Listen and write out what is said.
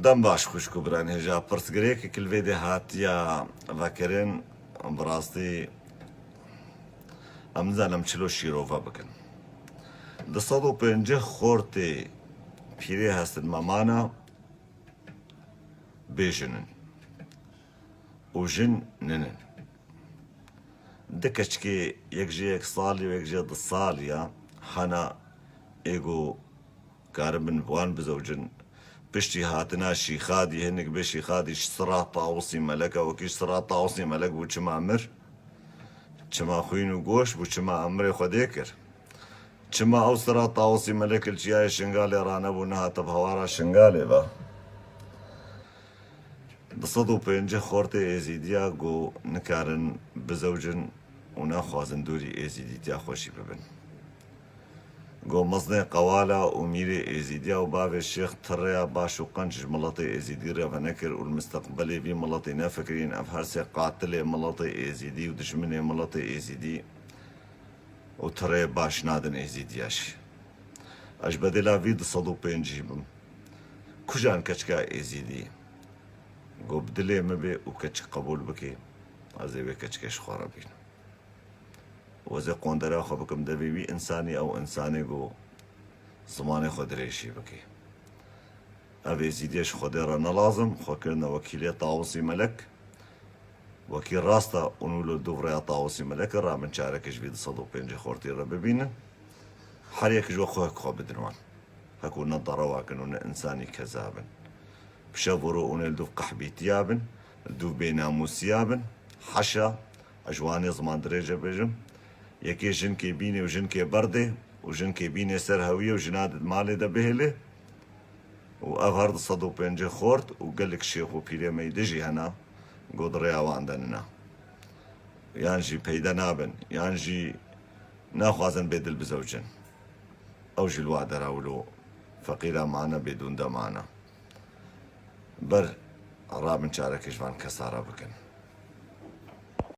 دەم باش خوشک و بران هێژا پرسگرەیەکی کلڤێدێ هاتیە ڤەکەرێن بڕاستی ئەمزانم چلۆ شیرۆڤە بکەن. 250 خۆرتێ پیرێ هەستن مەمانە بێژنن و ژن ننن. دە کەچکێ یەکژەیەک ساڵی و یەکژێ 2 ساڵیە هەنا ئێگۆ کاربن بوان بزەوجن پشتی هاتنا شیخادی هەنێک بێ شیخادیش سڕا تاوسی مەلەکە وەکیش سڕا تاوسی مەلەک بوو چما مر چما خوین و گۆش بوو چما ئەمرێ خودێ کرد چما ئەو سڕا تاوسی مەلەکل چیایە شنگالێ ڕانەبوو نەهاتە هەوارە شنگالێ بە 250 خۆرتێ ئێزیدیا گۆ نکارن بزەوجن و ناخوازن دووری ئێزیدیتیا خۆشی ببن. گۆ مەزنێ قەوالە و میرێ ئێزیدیا و باوێ شێخ تڕەیە باش و قەنجش مڵەتی ئێزیدی ڕێڤە نەکرد و مستەقبەلێ بی مڵەتی نەفکرین ئەف هەرسێ قاتلێ مڵەتی ئێزیدی و دژمنێ مڵەتی ئێزیدی و تڕێ باش نادن ئێزیدیاشی. ئەش بەدێلا وی 250 بم کوژان کەچکا ئێزیدی گۆ بدلێ مەبێ و کەچک قبول بکێ ئەزێوێ کەچکێش خۆڕە بین. وەزێ قۆندەرا خۆ بکەم دەبێوی ئینسانی ئەو ئینسانێ گۆ زمانێ خۆ درێژی بکەی. ئەڤێ زیدێش خۆدێڕە نەلازم خۆکردنە وەکیلێ تاوسی مەلەک وەکی ڕاستە ئونولو دووڕێیا تاوسی مەلەکە ڕامن چارەکەش وی 250 خۆرتی ڕە ببینن هەرێکش وە خۆک خۆ بدنوان هەکو نە دەڕەواکن و نە ئینسانی کەزابن پشە بۆرۆ ئونێل دوو قەحبیتیا بن دوو بێناموسیا بن حەشە ئەژوانێ زمان درێژە بێژم یەکێ ژنکێ بینێ و ژنکێ بەردێ و ژنکێ بینێ سەر هەویە و ژنادت مالێ دەبهێلێ و ئەڤ هەر 250 خۆرت و گەلێک شێخ و پیرێمەی دژی هەنا گۆ دڕێیاواندەننا یانژی پەیدە نابن یانژی ناخوازن بێ دل بزەوجن ئەو ژی وا دەراولۆ فەقیرامانە بێدون دەمانە بەر ڕابن چارەکەشوان کەسارە بکەن.